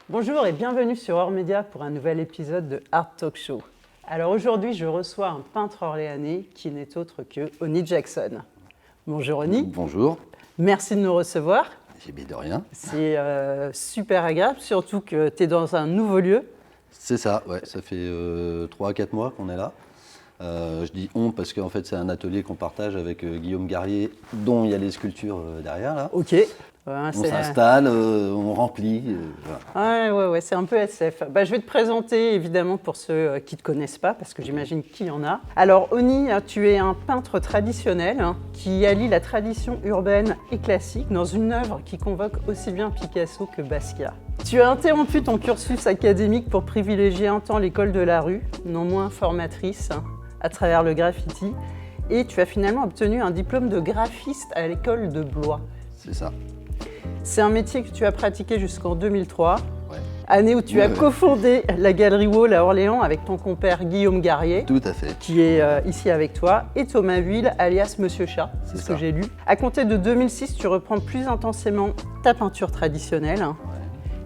Bonjour et bienvenue sur Hors Média pour un nouvel épisode de Art Talk Show. Alors aujourd'hui, je reçois un peintre orléanais qui n'est autre que Oni Jackson. Bonjour Oni. Bonjour. Merci de nous recevoir. J'ai bien de rien. C'est super agréable, surtout que tu es dans un nouveau lieu. C'est ça, ouais. Ça fait 3 à 4 mois qu'on est là. Je dis on parce qu'en fait c'est un atelier qu'on partage avec Guillaume Garrier, dont il y a les sculptures derrière là. Ok. On s'installe, on remplit. Voilà. Ouais, c'est un peu SF. Je vais te présenter évidemment pour ceux qui ne te connaissent pas, parce que j'imagine qu'il y en a. Alors Oni, tu es un peintre traditionnel qui allie la tradition urbaine et classique dans une œuvre qui convoque aussi bien Picasso que Basquiat. Tu as interrompu ton cursus académique pour privilégier un temps l'école de la rue, non moins formatrice, à travers le graffiti, et tu as finalement obtenu un diplôme de graphiste à l'école de Blois. C'est ça. C'est un métier que tu as pratiqué jusqu'en 2003, Ouais. Année où tu as cofondé la Galerie Wall à Orléans avec ton compère Guillaume Garrier, Tout à fait. qui est ici avec toi, et Thomas Vuille, alias Monsieur Chat, c'est ce que j'ai lu. À compter de 2006, tu reprends plus intensément ta peinture traditionnelle,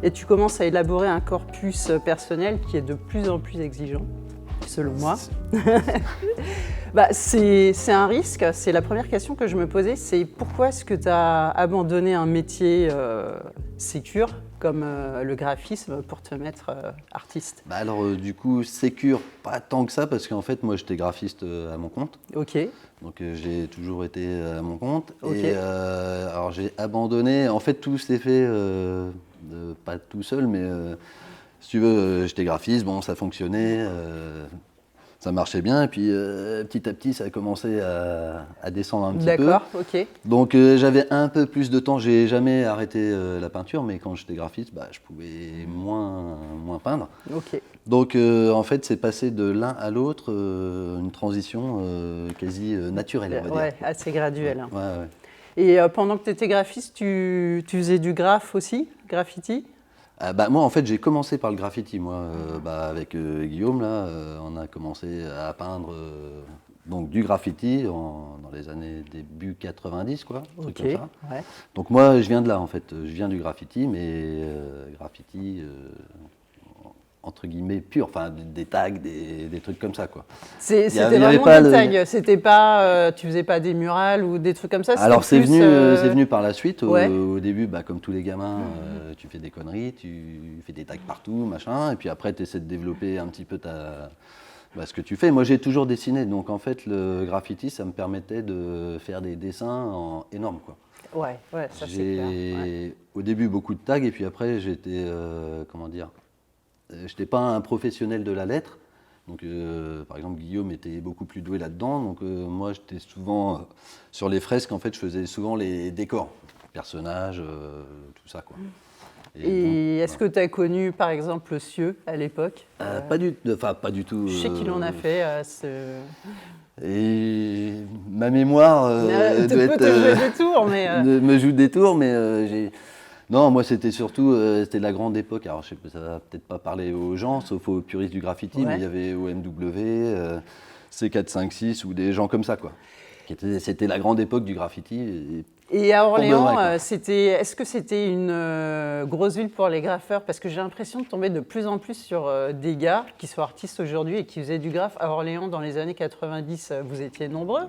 et tu commences à élaborer un corpus personnel qui est de plus en plus exigeant, selon moi. C'est un risque. C'est la première question que je me posais, c'est pourquoi est-ce que tu as abandonné un métier sécure comme le graphisme pour te mettre artiste? Du coup, sécure, pas tant que ça, parce qu'en fait moi j'étais graphiste à mon compte. Ok. Donc j'ai toujours été à mon compte. Okay. Et alors j'ai abandonné, en fait tout s'est fait, pas tout seul, mais si tu veux, j'étais graphiste, bon ça fonctionnait. Ça marchait bien, et puis petit à petit, ça a commencé à descendre un petit peu. D'accord, ok. Donc j'avais un peu plus de temps, j'ai jamais arrêté la peinture, mais quand j'étais graphiste, je pouvais moins peindre. Ok. Donc en fait, c'est passé de l'un à l'autre, une transition quasi naturelle, on va dire. Assez graduelle. Ouais. Et pendant que tu étais graphiste, tu faisais du graphe aussi, graffiti? Moi, en fait, j'ai commencé par le graffiti. Moi, avec Guillaume, là, on a commencé à peindre donc du graffiti dans les années début 90, quoi, un truc comme ça. Ouais. Donc moi, je viens de là, en fait. Je viens du graffiti, mais graffiti entre guillemets pur, enfin des tags, des trucs comme ça, quoi. C'était vraiment des tags. C'était pas, tu faisais pas des murales ou des trucs comme ça. Alors c'est venu par la suite. Au début, comme tous les gamins, tu fais des conneries, tu fais des tags partout, machin, et puis après tu essaies de développer un petit peu ce que tu fais. Moi j'ai toujours dessiné, donc en fait le graffiti ça me permettait de faire des dessins énormes, quoi. Ouais, ça c'est clair. J'ai au début beaucoup de tags, et puis après j'étais, j'étais pas un professionnel de la lettre. Donc, par exemple, Guillaume était beaucoup plus doué là-dedans. Donc, moi, j'étais souvent sur les fresques. En fait, je faisais souvent les décors, personnages, tout ça, quoi. Et est-ce que tu as connu, par exemple, le Cieux à l'époque? Pas du tout. Je sais qu'il en a fait. Et ma mémoire me joue des tours, mais non, moi c'était surtout c'était la grande époque. Alors je sais pas, ça va peut-être pas parler aux gens, sauf aux puristes du graffiti, mais il y avait OMW, C456 ou des gens comme ça, quoi. C'était la grande époque du graffiti. Et à Orléans, est-ce que c'était une grosse ville pour les graffeurs? Parce que j'ai l'impression de tomber de plus en plus sur des gars qui sont artistes aujourd'hui et qui faisaient du graphe à Orléans dans les années 90. Vous étiez nombreux?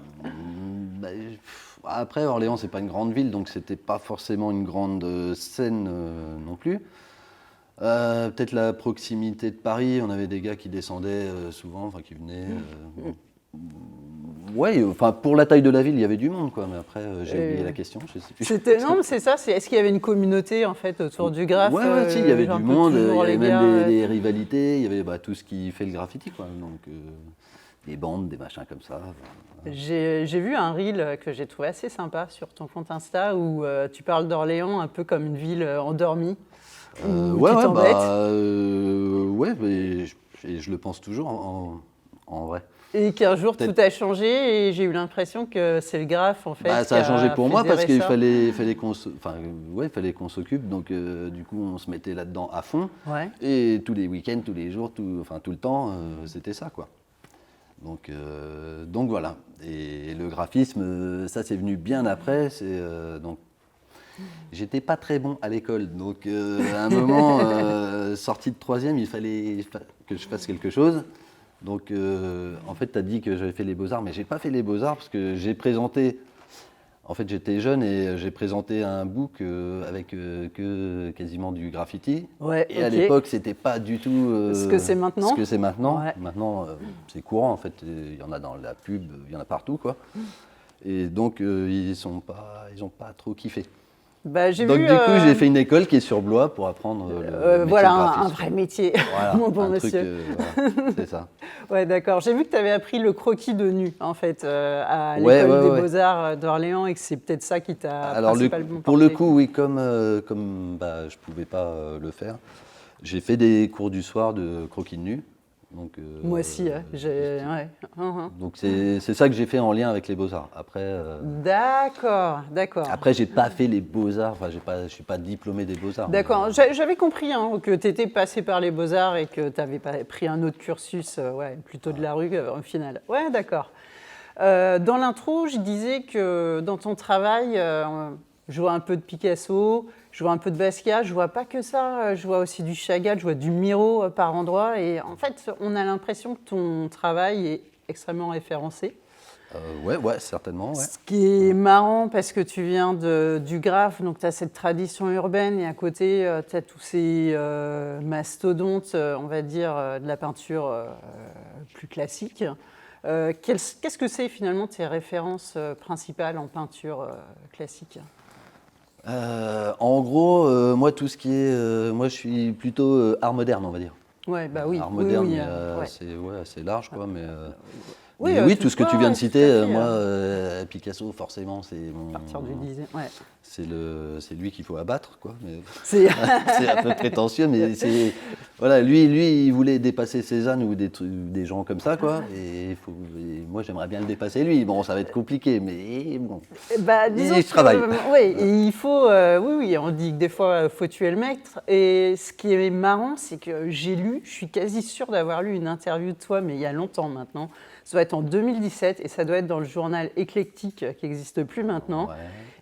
Après, Orléans, c'est pas une grande ville, donc c'était pas forcément une grande scène non plus. Peut-être la proximité de Paris, on avait des gars qui descendaient souvent, qui venaient. Pour la taille de la ville, il y avait du monde, quoi. Mais après, j'ai oublié la question, je sais plus. Non, mais c'est ça. Est-ce qu'il y avait une communauté en fait autour du graphe? Si, il y avait du monde. Il y avait même des rivalités. Il y avait tout ce qui fait le graffiti, quoi. Donc des bandes, des machins comme ça. J'ai vu un reel que j'ai trouvé assez sympa sur ton compte Insta où tu parles d'Orléans un peu comme une ville endormie. Mais je le pense toujours en vrai. Et qu'un jour tout a changé et j'ai eu l'impression que c'est le graphe en fait. Ça a changé pour moi parce qu'il fallait qu'on s'occupe, donc du coup on se mettait là-dedans à fond. Ouais. Et tous les week-ends, tous les jours, tout le temps, c'était ça, quoi. Donc voilà. Et le graphisme, ça c'est venu bien après. j'étais pas très bon à l'école. Donc à un moment, sorti de 3e, il fallait que je fasse quelque chose. Donc en fait, tu as dit que j'avais fait les Beaux-Arts, mais j'ai pas fait les Beaux-Arts parce que j'ai présenté. En fait, j'étais jeune et j'ai présenté un book avec que quasiment du graffiti. Ouais, et à l'époque, c'était pas du tout ce que c'est maintenant. Ce que c'est maintenant. Ouais. Maintenant, c'est courant en fait. Il y en a dans la pub, il y en a partout quoi. Et donc ils ont pas trop kiffé. Bah, donc du coup, j'ai fait une école qui est sur Blois pour apprendre le métier voilà, de graphiste. un vrai métier, Voilà, mon bon un monsieur. Truc, voilà, c'est ça. Ouais, d'accord. J'ai vu que tu avais appris le croquis de nu, en fait, à l'école des Beaux-Arts d'Orléans, et que c'est peut-être ça qui t'a principalement pour le porté. coup, oui, comme je ne pouvais pas le faire, j'ai fait des cours du soir de croquis de nu. Donc, moi aussi, donc c'est ça que j'ai fait en lien avec les Beaux-Arts. Après, d'accord. Après, j'ai pas fait les Beaux-Arts, je suis pas diplômé des Beaux-Arts. D'accord, j'avais compris que tu étais passé par les Beaux-Arts et que tu avais pris un autre cursus, plutôt de la rue au final. Ouais, d'accord. Dans l'intro, je disais que dans ton travail, je vois un peu de Picasso, je vois un peu de Basquiat, je vois pas que ça, je vois aussi du Chagall, je vois du Miro par endroits. Et en fait, on a l'impression que ton travail est extrêmement référencé. Ouais, certainement. Ouais. Ce qui est marrant parce que tu viens du graphe, donc tu as cette tradition urbaine et à côté, tu as tous ces mastodontes, on va dire, de la peinture plus classique. Qu'est-ce que c'est finalement tes références principales en peinture classique ? En gros, moi, tout ce qui est. Moi, je suis plutôt art moderne, on va dire. Ouais, bah oui. Art moderne, oui, c'est assez large, quoi. Mais, oui, tout ce que tu viens de citer, moi, hein. Picasso, forcément, c'est mon. À partir du 10, ouais. C'est lui qu'il faut abattre, quoi. Mais c'est un peu prétentieux, mais c'est. Voilà, lui, il voulait dépasser Cézanne ou des gens comme ça, quoi. Et moi, j'aimerais bien le dépasser, lui. Bon, ça va être compliqué, mais bon. Disons je travaille. Oui, il faut. Oui, on dit que des fois, il faut tuer le maître. Et ce qui est marrant, c'est que je suis quasi sûre d'avoir lu une interview de toi, mais il y a longtemps maintenant. Ça doit être en 2017 et ça doit être dans le journal Éclectique qui n'existe plus maintenant. Ouais.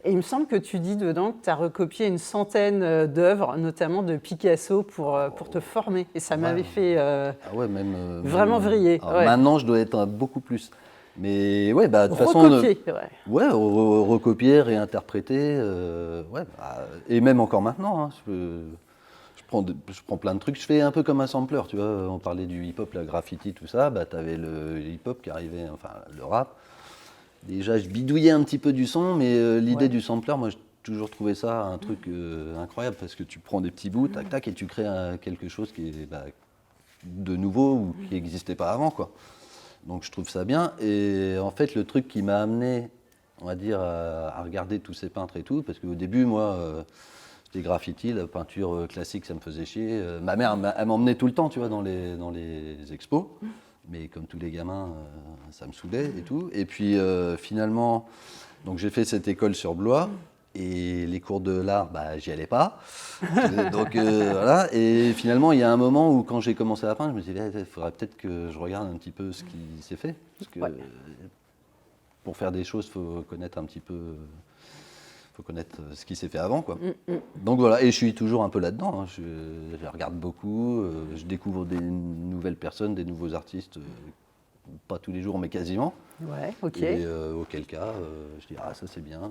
Et il me semble que tu dis dedans que tu as recopié une centaine d'œuvres, notamment de Picasso, pour te former. Et ça m'avait fait vraiment vriller. Alors, maintenant, je dois être beaucoup plus. Mais ouais, de toute façon. Recopier, recopier, réinterpréter. Et même encore maintenant. Hein, je prends plein de trucs. Je fais un peu comme un sampler, tu vois. On parlait du hip-hop, la graffiti, tout ça. Tu avais le hip-hop qui arrivait, enfin le rap. Déjà, je bidouillais un petit peu du son, mais l'idée du sampler, moi, j'ai toujours trouvé ça un truc incroyable parce que tu prends des petits bouts, tac, tac, et tu crées quelque chose qui est de nouveau ou qui n'existait pas avant, quoi. Donc, je trouve ça bien. Et en fait, le truc qui m'a amené, on va dire, à regarder tous ces peintres et tout, parce qu'au début, moi, c'était graffiti, la peinture classique, ça me faisait chier. Ma mère, elle m'emmenait tout le temps, tu vois, dans les expos. Mais comme tous les gamins, ça me saoulait et tout. Et puis finalement, donc j'ai fait cette école sur Blois et les cours de l'art, j'y allais pas. Donc voilà. Et finalement, il y a un moment où quand j'ai commencé à peindre, je me suis dit, il faudrait peut-être que je regarde un petit peu ce qui s'est fait. Parce que pour faire des choses, il faut connaître un petit peu. Faut connaître ce qui s'est fait avant, quoi. Donc voilà, et je suis toujours un peu là-dedans. Hein. Je regarde beaucoup, je découvre des nouvelles personnes, des nouveaux artistes, pas tous les jours, mais quasiment. Ouais, ok. Et auquel cas, je dis ça c'est bien.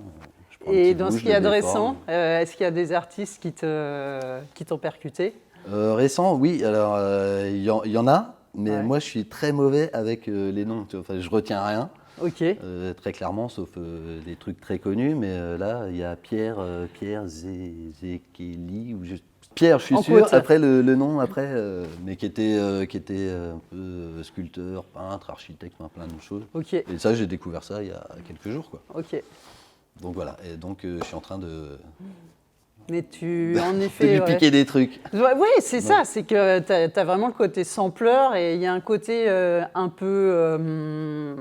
Et dans ce qu'il y a de récent, est-ce qu'il y a des artistes qui t'ont percuté ? Récent, oui. Alors il y en a, mais moi je suis très mauvais avec les noms. Enfin, je retiens rien. Ok. Très clairement, sauf des trucs très connus, mais là, il y a Pierre Zekeli, Pierre, je suis sûr, après le nom, mais qui était un peu sculpteur, peintre, architecte, plein de choses. Ok. Et ça, j'ai découvert ça il y a quelques jours, quoi. Ok. Donc voilà, et donc je suis en train de... Mais en effet... de lui piquer des trucs. Oui, c'est ça, c'est que tu as vraiment le côté sampleur et il y a un côté un peu,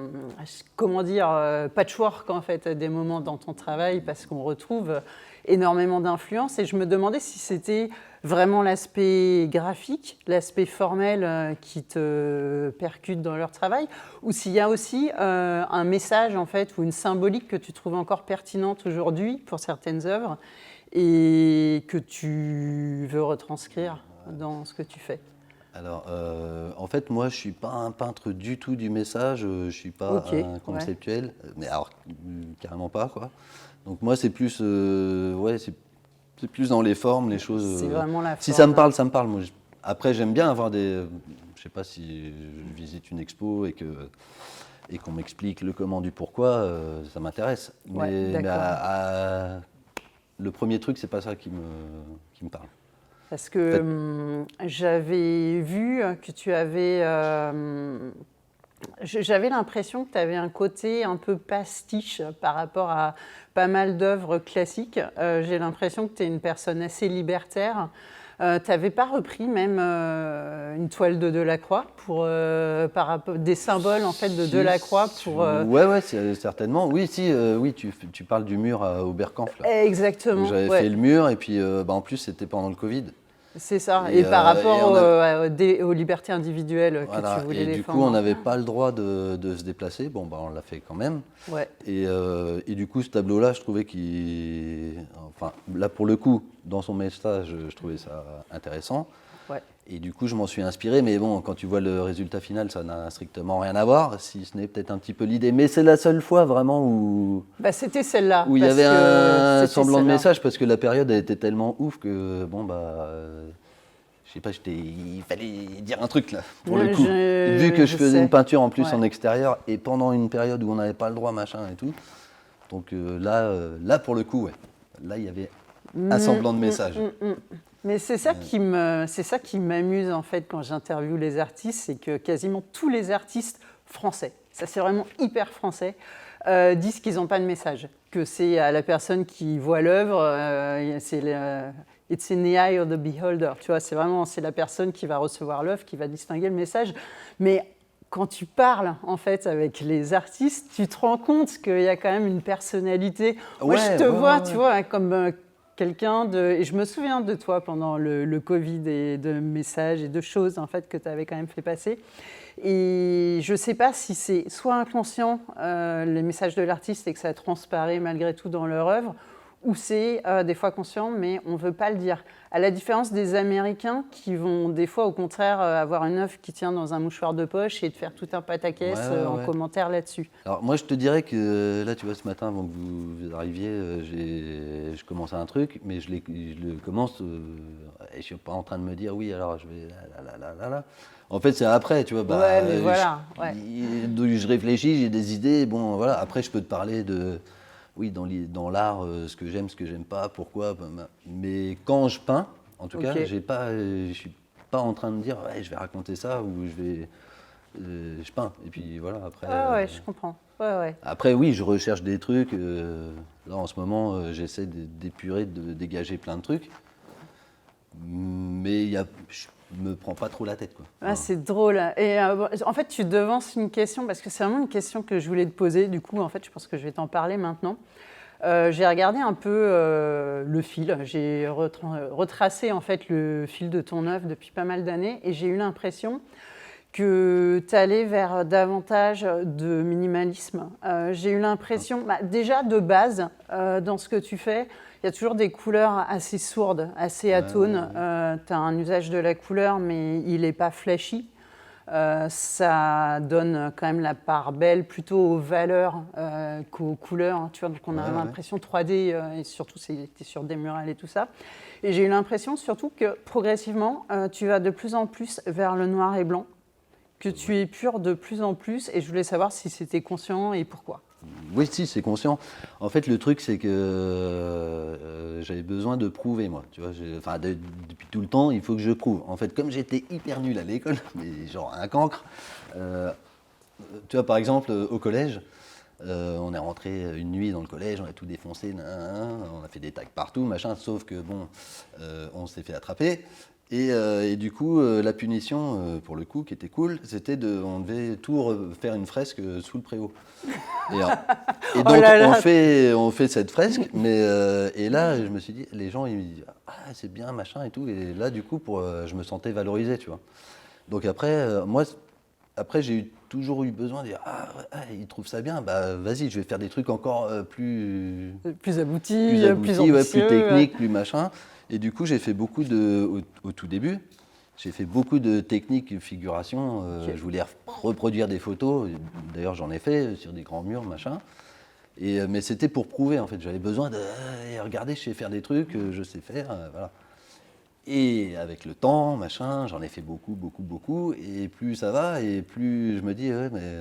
comment dire, patchwork en fait, à des moments dans ton travail parce qu'on retrouve énormément d'influence. Et je me demandais si c'était vraiment l'aspect graphique, l'aspect formel qui te percute dans leur travail, ou s'il y a aussi un message en fait, ou une symbolique que tu trouves encore pertinente aujourd'hui pour certaines œuvres et que tu veux retranscrire dans ce que tu fais. Alors, en fait, moi, je ne suis pas un peintre du tout du message, je ne suis pas un conceptuel, mais alors, carrément pas, quoi. Donc moi, c'est plus, c'est plus dans les formes, les choses. C'est vraiment la forme. Si ça me parle, ça me parle. Moi, après, j'aime bien avoir des... Je ne sais pas si je visite une expo et qu'on m'explique le comment du pourquoi, ça m'intéresse. Mais le premier truc, c'est pas ça qui me parle. Parce que j'avais vu que tu avais... j'avais l'impression que tu avais un côté un peu pastiche par rapport à pas mal d'œuvres classiques. J'ai l'impression que tu es une personne assez libertaire. Tu n'avais pas repris même une toile de Delacroix par rapport des symboles en fait de Delacroix pour. Ouais, certainement. Oui, oui, tu parles du mur à Oberkampf. Là. Exactement. J'avais fait le mur et puis en plus c'était pendant le Covid. C'est ça. Et par rapport aux libertés individuelles que tu voulais défendre. Et du coup, on n'avait pas le droit de se déplacer. Bon, on l'a fait quand même. Ouais. Et du coup, ce tableau-là, je trouvais enfin, là, pour le coup, dans son message, je trouvais ça intéressant. Ouais. Et du coup, je m'en suis inspiré. Mais bon, quand tu vois le résultat final, ça n'a strictement rien à voir, si ce n'est peut-être un petit peu l'idée. Mais c'est la seule fois vraiment où... c'était celle-là. Où il y avait un semblant de message, parce que la période a été tellement ouf que, je sais pas, il fallait dire un truc là, pour le coup. Vu que je faisais une peinture en plus en extérieur, et pendant une période où on n'avait pas le droit, machin et tout. Donc là, pour le coup, là, il y avait un semblant de message. Mais c'est ça qui m'amuse en fait quand j'interviewe les artistes, c'est que quasiment tous les artistes français, ça c'est vraiment hyper français, disent qu'ils n'ont pas de message, que c'est à la personne qui voit l'œuvre, c'est it's in the eye of the beholder, tu vois, c'est la personne qui va recevoir l'œuvre, qui va distinguer le message. Mais quand tu parles en fait avec les artistes, tu te rends compte qu'il y a quand même une personnalité. Moi, je te vois, tu vois, comme quelqu'un de... Et je me souviens de toi pendant le Covid et de messages et de choses en fait que tu avais quand même fait passer. Et je ne sais pas si c'est soit inconscient, les messages de l'artiste, et que ça transparaît malgré tout dans leur œuvre, ou c'est des fois conscient, mais on ne veut pas le dire. À la différence des Américains qui vont des fois au contraire avoir une œuvre qui tient dans un mouchoir de poche et de faire tout un pataquès en commentaire là-dessus. Alors moi je te dirais que là tu vois ce matin avant que vous arriviez, je commence un truc, mais je le commence et je ne suis pas en train de me dire oui alors je vais là. En fait c'est après tu vois. Mais voilà. Je réfléchis, j'ai des idées, bon voilà. Après je peux te parler de... Oui, dans l'art, ce que j'aime, ce que j'aime pas, pourquoi. Mais quand je peins, en tout cas, je suis pas en train de dire je vais raconter ça ou je peins. Et puis voilà, après. Je comprends. Après, oui, je recherche des trucs. Là, en ce moment, j'essaie d'épurer, de dégager plein de trucs. Mais je me prends pas trop la tête, quoi. C'est drôle. Et en fait, tu devances une question, parce que c'est vraiment une question que je voulais te poser. Du coup, en fait, je pense que je vais t'en parler maintenant. J'ai regardé un peu le fil. J'ai retracé en fait le fil de ton œuvre depuis pas mal d'années, et j'ai eu l'impression que tu allais vers davantage de minimalisme. J'ai eu l'impression, déjà de base, dans ce que tu fais, il y a toujours des couleurs assez sourdes, assez atones. Tu as un usage de la couleur, mais il n'est pas flashy. Ça donne quand même la part belle plutôt aux valeurs qu'aux couleurs. Hein, tu vois, donc on a l'impression 3D, et surtout c'était sur des murales et tout ça. Et j'ai eu l'impression surtout que progressivement, tu vas de plus en plus vers le noir et blanc, que tu épures de plus en plus, et je voulais savoir si c'était conscient et pourquoi. Oui, si, c'est conscient. En fait, le truc, c'est que j'avais besoin de prouver, moi. Tu vois, depuis tout le temps, il faut que je prouve. En fait, comme j'étais hyper nul à l'école, mais genre un cancre, tu vois, par exemple, au collège, on est rentré une nuit dans le collège, on a tout défoncé, on a fait des tags partout, machin, sauf que, bon, on s'est fait attraper. Et du coup, la punition, pour le coup, qui était cool, c'était on devait faire une fresque sous le préau. Et donc, on fait cette fresque, et là, je me suis dit, les gens, ils me disent, ah, c'est bien, machin et tout. Et là, du coup, je me sentais valorisé, tu vois. Donc après, j'ai toujours eu besoin de dire, ah, ils trouvent ça bien, bah vas-y, je vais faire des trucs encore plus aboutis, plus ambitieux, plus techniques, plus machin. Et du coup, j'ai fait beaucoup au tout début, j'ai fait beaucoup de techniques, figuration. Je voulais reproduire des photos. D'ailleurs, j'en ai fait sur des grands murs, machin. Mais c'était pour prouver, en fait. J'avais besoin de regarder, je sais faire des trucs, je sais faire, voilà. Et avec le temps, machin, j'en ai fait beaucoup, beaucoup, beaucoup. Et plus ça va, et plus je me dis, ouais, mais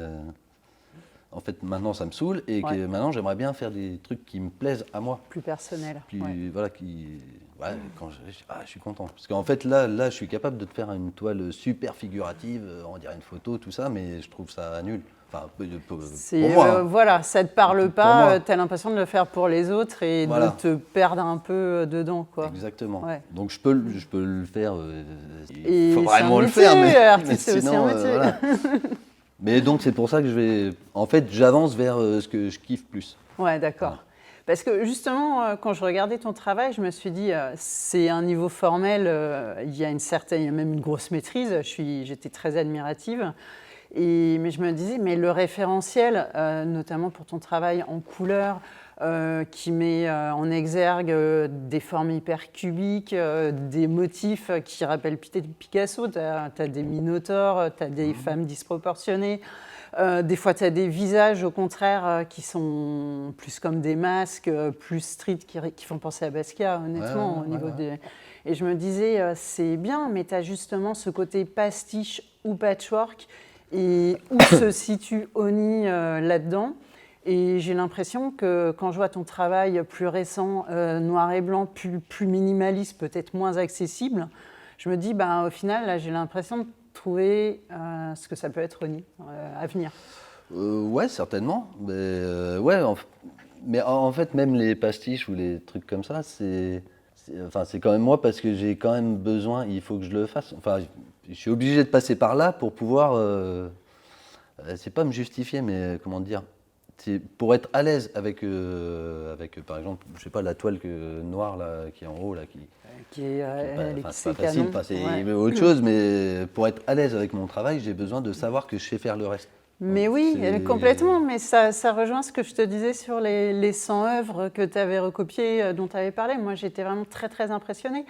en fait, maintenant, ça me saoule. Et que maintenant, j'aimerais bien faire des trucs qui me plaisent à moi. Plus personnels. Voilà, quand je suis content. Parce qu'en fait, là, je suis capable de te faire une toile super figurative, on dirait une photo, tout ça, mais je trouve ça nul. Enfin, pour moi. Voilà, ça ne te parle pas, tu as l'impression de le faire pour les autres et de te perdre un peu dedans, quoi. Exactement. Ouais. Donc je peux le faire, il faut vraiment le faire, mais c'est aussi un métier. Voilà. Mais donc c'est pour ça que j'avance vers ce que je kiffe plus. Ouais, d'accord. Voilà. Parce que justement, quand je regardais ton travail, je me suis dit, c'est un niveau formel, il y a même une grosse maîtrise, j'étais très admirative. Mais je me disais, mais le référentiel, notamment pour ton travail en couleur, qui met en exergue des formes hypercubiques, des motifs qui rappellent Picasso. Tu as des minotaures, tu as des femmes disproportionnées. Des fois, tu as des visages, au contraire, qui sont plus comme des masques, plus street, qui font penser à Basquiat, honnêtement, au niveau des... Et je me disais, c'est bien, mais tu as justement ce côté pastiche ou patchwork. Et où se situe Oni là-dedans. Et j'ai l'impression que quand je vois ton travail plus récent, noir et blanc, plus minimaliste, peut-être moins accessible, je me dis, au final, là, j'ai l'impression de trouver ce que ça peut être Oni à venir. Ouais, certainement. Mais en fait, même les pastiches ou les trucs comme ça, c'est quand même moi parce que j'ai quand même besoin, il faut que je le fasse. Enfin, je suis obligé de passer par là pour pouvoir, c'est pas me justifier, mais comment dire, c'est pour être à l'aise avec par exemple, je sais pas, la toile noire là, qui est en haut là, c'est pas facile, c'est autre chose, mais pour être à l'aise avec mon travail, j'ai besoin de savoir que je sais faire le reste. Mais oui, complètement, mais ça rejoint ce que je te disais sur les 100 œuvres que tu avais recopiées, dont tu avais parlé. Moi, j'étais vraiment très, très impressionnée.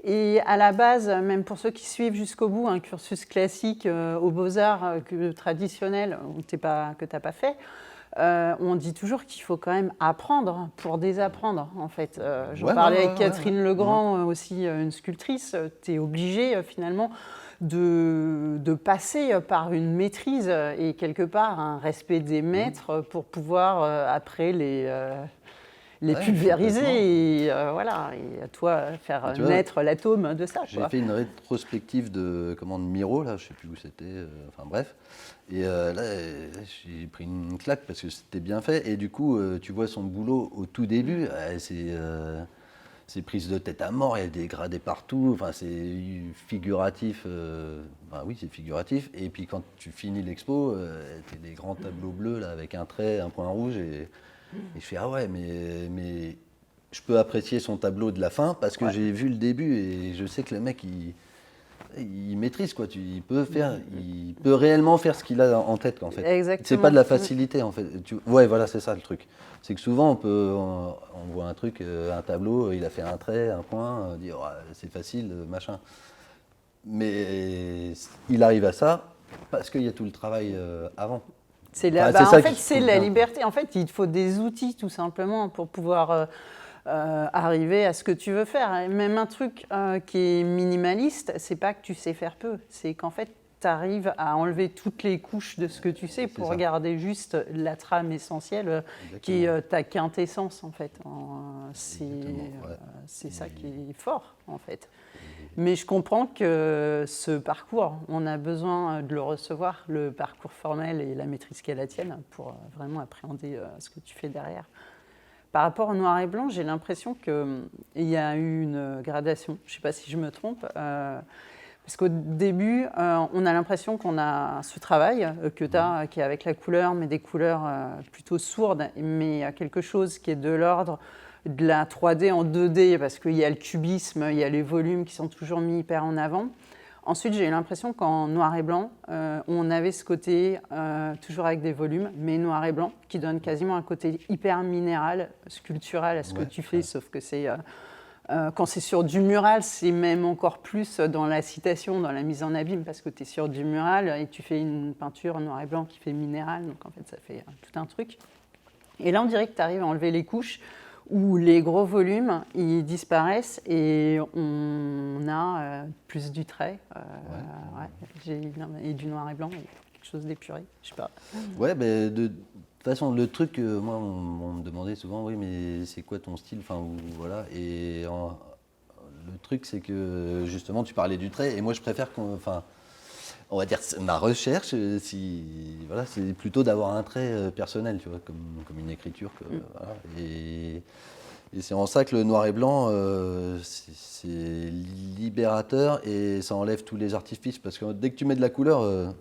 Et à la base, même pour ceux qui suivent jusqu'au bout un cursus classique aux Beaux-Arts traditionnel que tu n'as pas fait, on dit toujours qu'il faut quand même apprendre pour désapprendre, en fait. J'en parlais avec Catherine Legrand, aussi une sculptrice. Tu es obligé, finalement, de passer par une maîtrise et quelque part un respect des maîtres pour pouvoir après les pulvériser et à toi faire naître l'atome de ça. J'ai fait une rétrospective de Miro, là, je ne sais plus où c'était, enfin bref. Et là, j'ai pris une claque parce que c'était bien fait. Et du coup, tu vois son boulot au tout début, c'est prise de tête à mort, il y a des dégradés partout, enfin, c'est figuratif. Oui, c'est figuratif. Et puis quand tu finis l'expo, tu as des grands tableaux bleus là, avec un trait, un point rouge. Et je fais, ah ouais, mais je peux apprécier son tableau de la fin parce que j'ai vu le début et je sais que le mec, il maîtrise, quoi. Il peut réellement faire ce qu'il a en tête, en fait. Exactement. C'est pas de la facilité, en fait. Voilà, c'est ça le truc. C'est que souvent, on voit un truc, un tableau, il a fait un trait, un point, on dit, oh, c'est facile, machin. Mais il arrive à ça parce qu'il y a tout le travail avant. C'est la liberté. En fait, il te faut des outils, tout simplement, pour pouvoir arriver à ce que tu veux faire. Et même un truc qui est minimaliste, c'est pas que tu sais faire peu, c'est qu'en fait, tu arrives à enlever toutes les couches de ce que tu sais pour garder juste la trame essentielle qui est ta quintessence, en fait. C'est ça qui est fort, en fait. Mais je comprends que ce parcours, on a besoin de le recevoir, le parcours formel et la maîtrise qu'est la tienne, pour vraiment appréhender ce que tu fais derrière. par rapport au noir et blanc, j'ai l'impression qu'il y a eu une gradation. Je ne sais pas si je me trompe. Parce qu'au début, on a l'impression qu'on a ce travail que tu as, qui est avec la couleur, mais des couleurs plutôt sourdes, mais quelque chose qui est de l'ordre de la 3D en 2D, parce qu'il y a le cubisme, il y a les volumes qui sont toujours mis hyper en avant. Ensuite, j'ai eu l'impression qu'en noir et blanc, on avait ce côté, toujours avec des volumes, mais noir et blanc, qui donne quasiment un côté hyper minéral, sculptural à ce que tu fais, sauf que c'est... quand c'est sur du mural, c'est même encore plus dans la citation, dans la mise en abîme, parce que tu es sur du mural et tu fais une peinture noir et blanc qui fait minéral, donc en fait ça fait tout un truc. Et là on dirait que tu arrives à enlever les couches où les gros volumes ils disparaissent et on a plus du trait et du noir et blanc, et quelque chose d'épuré, je sais pas. Ouais, mais de toute façon, le truc, moi, on me demandait souvent, oui, mais c'est quoi ton style, enfin, voilà. Et le truc, c'est que justement, tu parlais du trait, et moi, je préfère on va dire, ma recherche, voilà, c'est plutôt d'avoir un trait personnel, tu vois, comme une écriture. Voilà. Et c'est en ça que le noir et blanc, c'est libérateur et ça enlève tous les artifices, parce que dès que tu mets de la couleur.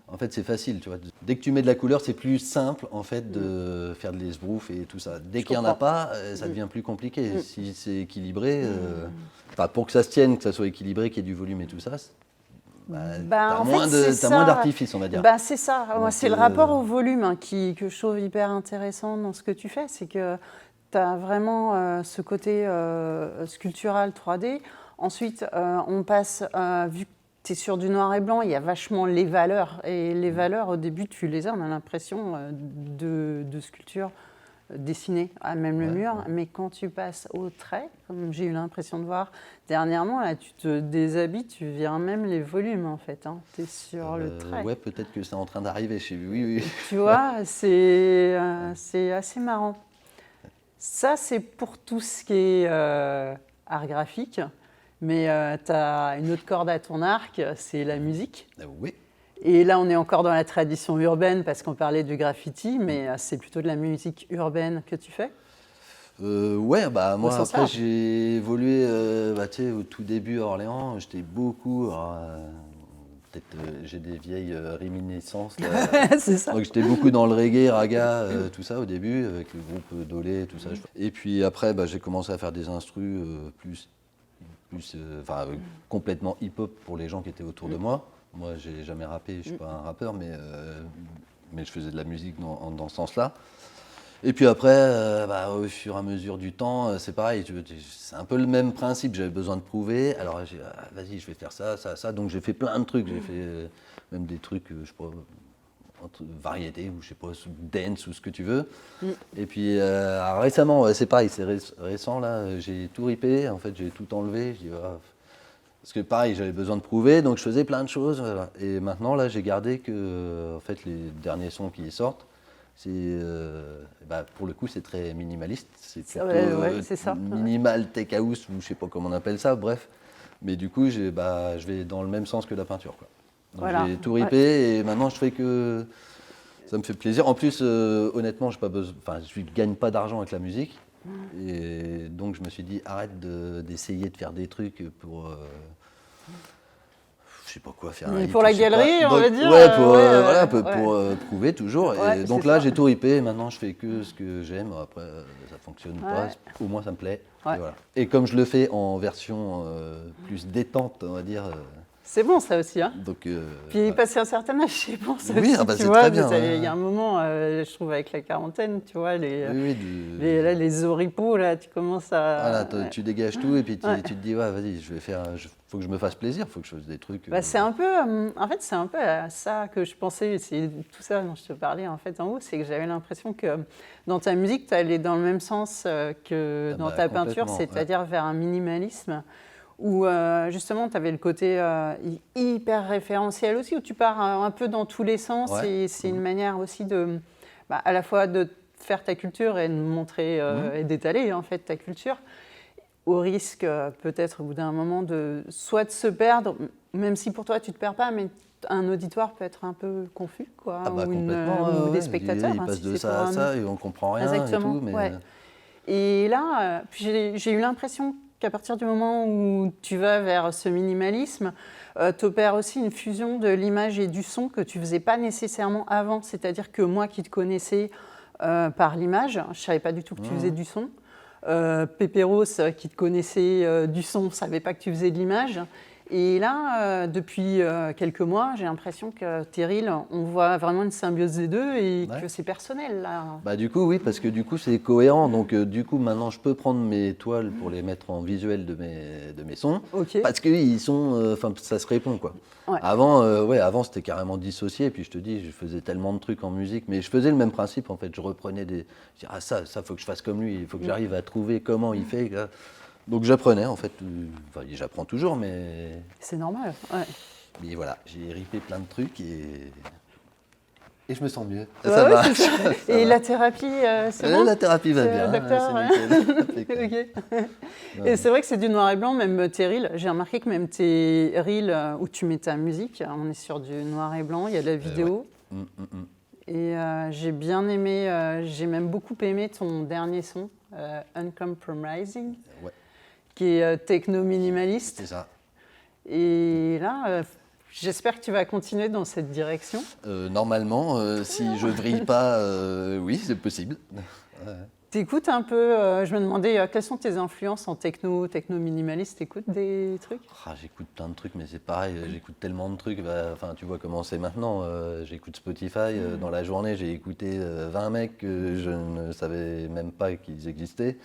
En fait, c'est facile, tu vois. Dès que tu mets de la couleur, c'est plus simple, en fait, de faire de l'esbrouf et tout ça. Dès qu'il n'y en a pas, ça devient plus compliqué. Si c'est équilibré, pour que ça se tienne, que ça soit équilibré, qu'il y ait du volume et tout ça, t'as moins d'artifice, on va dire. C'est ça. Moi, c'est le rapport au volume que je trouve hyper intéressant dans ce que tu fais. C'est que tu as vraiment ce côté sculptural 3D. Ensuite, on passe, vu que c'est sur du noir et blanc, il y a vachement les valeurs. Et les valeurs, au début, tu les as, on a l'impression de sculpture dessinée à même le mur. Mais quand tu passes au trait, comme j'ai eu l'impression de voir dernièrement, là, tu te déshabilles, tu vires même les volumes, en fait. Hein. Tu es sur le trait. Ouais, peut-être que c'est en train d'arriver chez lui. Oui. Tu vois, c'est assez marrant. Ça, c'est pour tout ce qui est art graphique. Mais tu as une autre corde à ton arc, c'est la musique. Oui. Et là, on est encore dans la tradition urbaine parce qu'on parlait du graffiti, mais c'est plutôt de la musique urbaine que tu fais. Ouais, moi, après, j'ai évolué au tout début à Orléans. J'étais beaucoup... j'ai des vieilles réminiscences. C'est ça. Donc, j'étais beaucoup dans le reggae, raga, tout ça au début, avec le groupe Dolé, tout ça. Et puis après, j'ai commencé à faire des instrus complètement hip-hop pour les gens qui étaient autour de moi. Moi, j'ai jamais rappé, je suis pas un rappeur, mais je faisais de la musique dans ce sens-là. Et puis après, au fur et à mesure du temps, c'est pareil, c'est un peu le même principe. J'avais besoin de prouver, alors vas-y, je vais faire ça. Donc j'ai fait plein de trucs, j'ai fait même des trucs, je sais pas, entre variété ou je sais pas, dance ou ce que tu veux. Et puis récemment, c'est pareil, c'est récent là, j'ai tout ripé, en fait j'ai tout enlevé. Je dis, parce que pareil, j'avais besoin de prouver, donc je faisais plein de choses. Voilà. Et maintenant là, j'ai gardé que en fait les derniers sons qui sortent, c'est pour le coup c'est très minimaliste, c'est plutôt c'est ça. minimal tech house ou je sais pas comment on appelle ça, bref. Mais du coup, je vais dans le même sens que la peinture, quoi. Donc j'ai tout ripé et maintenant je fais que ça me fait plaisir. En plus, honnêtement, je ne gagne pas d'argent avec la musique. Et donc je me suis dit, arrête d'essayer de faire des trucs pour... je sais pas quoi faire. Pour la galerie, on va dire. Pour prouver toujours. Et donc là, j'ai tout ripé et maintenant je fais que ce que j'aime. Après, ça fonctionne pas. Au moins, ça me plaît. Et, voilà. Et comme je le fais en version plus détente, on va dire... C'est bon ça aussi, hein. Donc, puis passer un certain âge, c'est bon ça oui, aussi, c'est très bien. Il y a un moment, je trouve avec la quarantaine, tu vois, les oripeaux, là, tu commences à... Voilà, tu dégages tout et puis tu te dis, vas-y, faut que je me fasse plaisir, faut que je fasse des trucs. C'est un peu, en fait, c'est un peu à ça que je pensais, c'est tout ça dont je te parlais en fait en haut, c'est que j'avais l'impression que dans ta musique, tu allais dans le même sens que dans ta peinture, c'est-à-dire vers un minimalisme. Où justement tu avais le côté hyper référentiel aussi, où tu pars un peu dans tous les sens et c'est une manière aussi de, à la fois de faire ta culture et de montrer et d'étaler en fait ta culture. au risque peut-être au bout d'un moment soit de se perdre, même si pour toi tu te perds pas, mais un auditoire peut être un peu confus, quoi, complètement, ou des spectateurs. Il passe de ça à ça et on comprend rien. Exactement, et tout. Mais... ouais. Et là, j'ai eu l'impression qu'à partir du moment où tu vas vers ce minimalisme, tu opères aussi une fusion de l'image et du son que tu ne faisais pas nécessairement avant. C'est-à-dire que moi qui te connaissais par l'image, je ne savais pas du tout que tu faisais du son. Pépéros qui te connaissait du son ne savait pas que tu faisais de l'image. Et là, depuis quelques mois, j'ai l'impression que Terril, on voit vraiment une symbiose des deux et que c'est personnel. Là. Du coup, oui, parce que du coup, c'est cohérent. Donc, du coup, maintenant, je peux prendre mes toiles pour les mettre en visuel de mes sons. Okay. Parce qu'ils sont... ça se répond, quoi. Ouais. Avant, c'était carrément dissocié. Et puis, je te dis, je faisais tellement de trucs en musique. Mais je faisais le même principe, en fait. Je reprenais des... Je disais, ça, faut que je fasse comme lui. Il faut que j'arrive à trouver comment il fait. Là. Donc j'apprenais en fait, j'apprends toujours mais... C'est normal, ouais. Mais voilà, j'ai ripé plein de trucs et je me sens mieux. Ça va. Et la thérapie, c'est bon ? La thérapie va bien, docteur, c'est nickel. Okay. Et c'est vrai que c'est du noir et blanc, même tes reels. J'ai remarqué que même tes reels où tu mets ta musique, on est sur du noir et blanc, il y a de la vidéo. Et j'ai bien aimé, j'ai même beaucoup aimé ton dernier son, Uncompromising. Ouais. Qui est techno-minimaliste. C'est ça. Et là, j'espère que tu vas continuer dans cette direction. Normalement, si je vrille pas, oui, c'est possible. T'écoutes un peu, je me demandais, quelles sont tes influences en techno-minimaliste? T'écoutes des trucs? J'écoute plein de trucs, mais c'est pareil, j'écoute tellement de trucs. Tu vois comment c'est maintenant. J'écoute Spotify. Dans la journée, j'ai écouté 20 mecs que je ne savais même pas qu'ils existaient.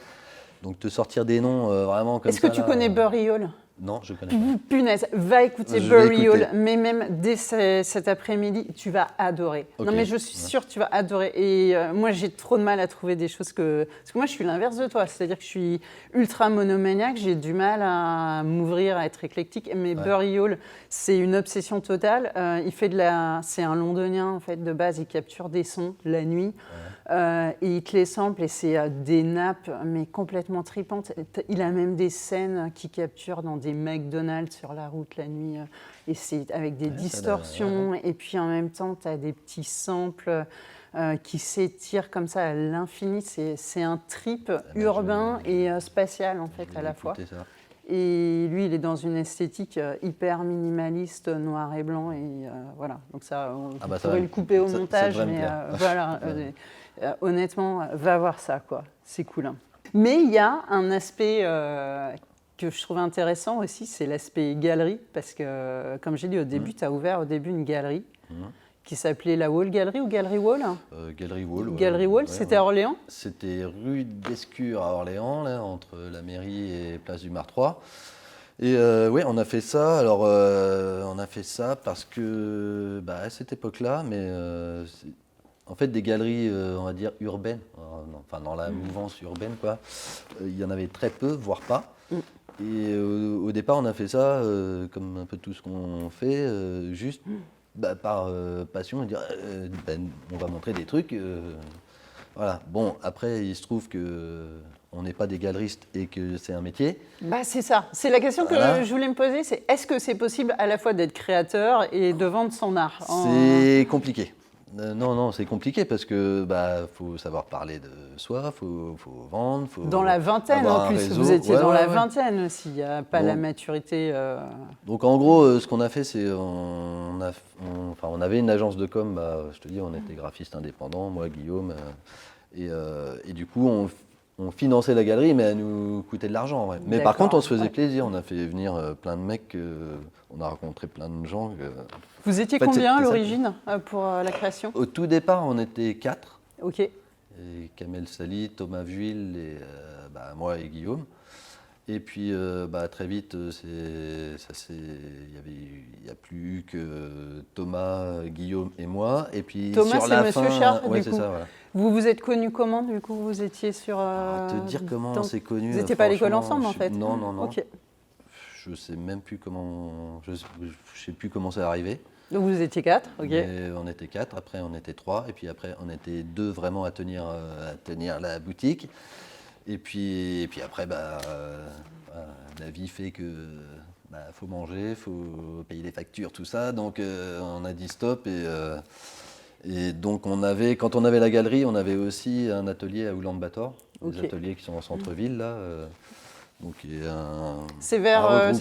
Donc te sortir des noms vraiment comme ça. Est-ce que tu connais Burry Hall? Non, je connais pas. Punaise, va écouter Burry Hall, mais même dès cet après-midi, tu vas adorer. Okay. Non mais je suis sûre que tu vas adorer. Et moi, j'ai trop de mal à trouver des choses que... Parce que moi, je suis l'inverse de toi, c'est-à-dire que je suis ultra monomaniaque, j'ai du mal à m'ouvrir, à être éclectique. Mais Burry Hall, c'est une obsession totale. C'est un londonien, en fait, de base, il capture des sons la nuit. Et il te les sample et c'est des nappes mais complètement tripantes. Il a même des scènes qui capturent dans des McDonald's sur la route la nuit et c'est avec des distorsions et puis en même temps tu as des petits samples qui s'étirent comme ça à l'infini. C'est un trip urbain et spatial en fait à la fois. Ça. Et lui, il est dans une esthétique hyper minimaliste, noir et blanc. Et voilà, donc ça, on pourrait le couper au montage, mais voilà, honnêtement, va voir ça, quoi. C'est cool. Hein. Mais il y a un aspect que je trouve intéressant aussi, c'est l'aspect galerie, parce que, comme j'ai dit au début, tu as ouvert au début une galerie. Qui s'appelait la Wall Gallery ou Gallery Wall Gallery Wall. Gallery Wall, c'était à Orléans? C'était rue d'Escure à Orléans, là, entre la mairie et Place du Mar 3. Et oui, on a fait ça. Alors, on a fait ça parce que, à cette époque-là, mais en fait, des galeries, on va dire, urbaines, dans la mouvance urbaine, quoi, il y en avait très peu, voire pas. Et au départ, on a fait ça, comme un peu tout ce qu'on fait, juste... par passion, et dire on va montrer des trucs. Voilà. Bon, après, il se trouve qu'on n'est pas des galeristes et que c'est un métier. C'est ça. C'est la question que je voulais me poser, c'est est-ce que c'est possible à la fois d'être créateur et de vendre son art? C'est compliqué. Non, c'est compliqué parce que faut savoir parler de soi, faut vendre, faut dans la vingtaine en plus, réseau. Vous étiez dans la vingtaine aussi, il n'y a pas la maturité. Donc en gros, ce qu'on a fait, c'est on avait une agence de com, je te dis, on était graphiste indépendant, moi, Guillaume, et du coup, on finançait la galerie, mais elle nous coûtait de l'argent. Ouais. Mais par contre, on se faisait plaisir, on a fait venir plein de mecs, on a rencontré plein de gens. Vous étiez combien à l'origine pour la création? Au tout départ, on était 4. Ok. Et Kamel Sali, Thomas Vuil, et moi et Guillaume. Et puis très vite, il n'y a plus eu que Thomas, Guillaume et moi. Et puis Thomas, sur c'est la Monsieur fin, Sharp, ouais, du coup. Ça, voilà. Vous vous êtes connus comment, du coup? Vous étiez sur... te dire comment on s'est connus. Vous n'étiez pas à l'école ensemble, en fait? Non. Ok. Je sais même plus comment... Je sais plus comment c'est arrivé. Donc vous étiez 4, ok. Mais on était 4, après on était 3, et puis après on était 2 vraiment à tenir la boutique. Et puis après, la vie fait que faut manger, faut payer les factures, tout ça. Donc on a dit stop et donc quand on avait la galerie, on avait aussi un atelier à Oulan-Bator, des ateliers qui sont en centre-ville là. Donc c'est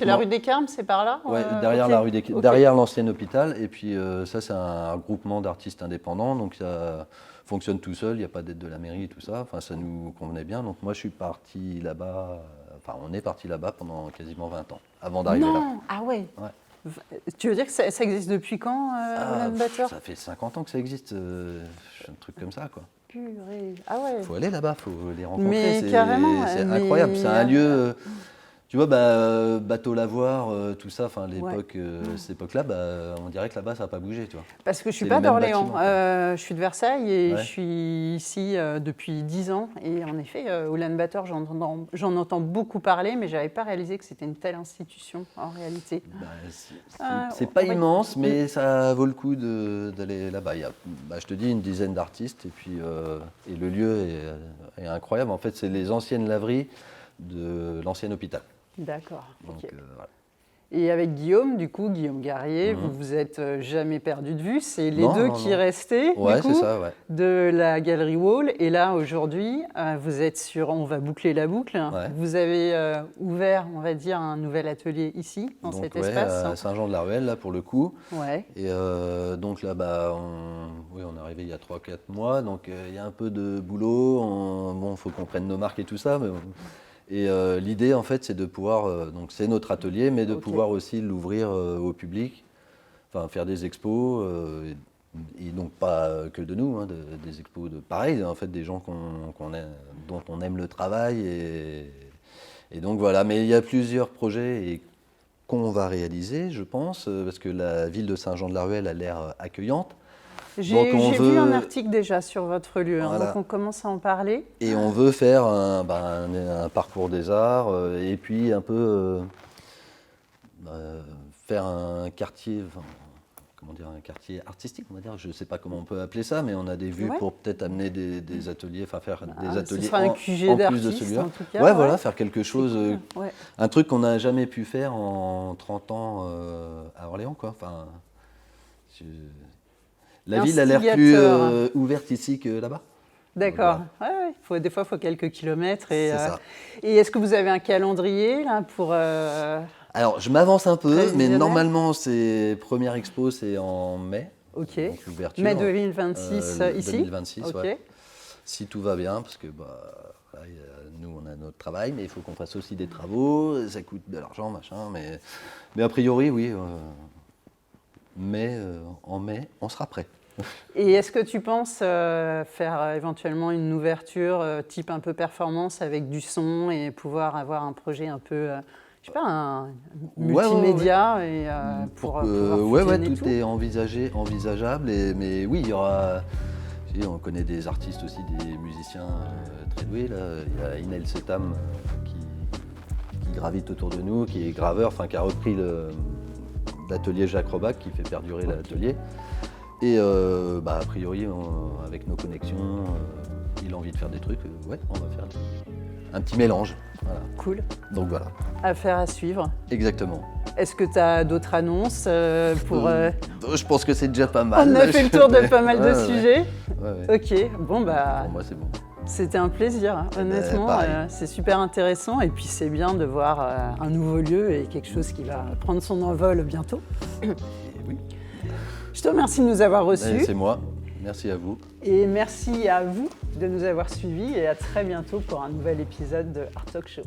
la rue des Carmes, c'est par là? Ouais, derrière la rue derrière l'ancien hôpital. Et puis ça, c'est un groupement d'artistes indépendants. Donc ça fonctionne tout seul, il n'y a pas d'aide de la mairie et tout ça. Enfin, ça nous convenait bien. Donc moi, je suis parti là-bas. Enfin, on est parti là-bas pendant quasiment 20 ans, avant d'arriver là. Non, ah ouais. Tu veux dire que ça existe depuis quand, Oulan-Bator? Ça fait 50 ans que ça existe, un truc comme ça, quoi. Purée. Ah ouais. Il faut aller là-bas, il faut les rencontrer. Mais carrément. C'est incroyable. C'est un lieu. Tu vois, Bateau Lavoir, tout ça, enfin cette époque-là, on dirait que là-bas, ça n'a pas bougé, tu vois. Parce que je ne suis pas d'Orléans, je suis de Versailles et je suis ici depuis 10 ans. Et en effet, Oulan-Bator, j'en entends beaucoup parler, mais je n'avais pas réalisé que c'était une telle institution en réalité. C'est pas immense, mais ça vaut le coup d'aller là-bas. Il y a, je te dis, une dizaine d'artistes et le lieu est incroyable. En fait, c'est les anciennes laveries de l'ancien hôpital. D'accord. Donc, voilà. Et avec Guillaume, du coup, Guillaume Garrier, vous vous êtes jamais perdu de vue. C'est les deux qui restaient, du coup, de la Galerie Wall. Et là, aujourd'hui, vous êtes on va boucler la boucle. Ouais. Vous avez ouvert, on va dire, un nouvel atelier ici, dans cet espace. À Saint-Jean-de-la-Ruelle, là, pour le coup. Ouais. Et donc là, on est arrivé il y a 3-4 mois. Donc, il y a un peu de boulot. Il faut qu'on prenne nos marques et tout ça. Mais et l'idée, en fait, c'est de pouvoir, donc c'est notre atelier, mais de pouvoir aussi l'ouvrir au public, enfin faire des expos, et donc pas que de nous, des expos de pareil, en fait, des gens dont on aime le travail, et donc voilà. Mais il y a plusieurs projets qu'on va réaliser, je pense, parce que la ville de Saint-Jean-de-la-Ruelle a l'air accueillante. J'ai vu un article déjà sur votre lieu, donc on commence à en parler. Et on veut faire un parcours des arts et puis un peu faire un quartier, un quartier artistique, on va dire. Je ne sais pas comment on peut appeler ça, mais on a des vues pour peut-être amener des ateliers, faire des ateliers un QG en plus de celui-là. Voilà, faire quelque chose, un truc qu'on n'a jamais pu faire en 30 ans à Orléans, quoi. Enfin, la ville a l'air plus ouverte ici que là-bas. D'accord. Des fois, il faut quelques kilomètres. C'est ça. Et est-ce que vous avez un calendrier là, pour… Alors, je m'avance un peu, mais normalement, première expo, c'est en mai. Ok. Donc, l'ouverture. Mai 2026 ici. 2026, si tout va bien, parce que nous, on a notre travail, mais il faut qu'on fasse aussi des travaux. Ça coûte de l'argent, machin. Mais a priori, oui. En mai, on sera prêt. Et est-ce que tu penses faire éventuellement une ouverture type un peu performance avec du son et pouvoir avoir un projet un peu, je sais pas, un multimédia et pour tout est envisageable. Mais oui, il y aura. On connaît des artistes aussi, des musiciens très doués. Là. Il y a Inel Setam qui gravite autour de nous, qui est graveur, qui a repris l'atelier Jacques Robac, qui fait perdurer l'atelier. Et a priori, avec nos connexions, il a envie de faire des trucs. On va faire un petit mélange. Voilà. Cool. Donc voilà. Affaire à suivre. Exactement. Est-ce que tu as d'autres annonces pour… Je pense que c'est déjà pas mal. On a fait le tour de pas mal de sujets. Ouais. Ok, Pour moi, c'est bon. C'était un plaisir, honnêtement. C'est super intéressant. Et puis, c'est bien de voir un nouveau lieu et quelque chose qui va prendre son envol bientôt. Oui. Je te remercie de nous avoir reçus. C'est moi. Merci à vous. Et merci à vous de nous avoir suivis et à très bientôt pour un nouvel épisode de Art Talk Show.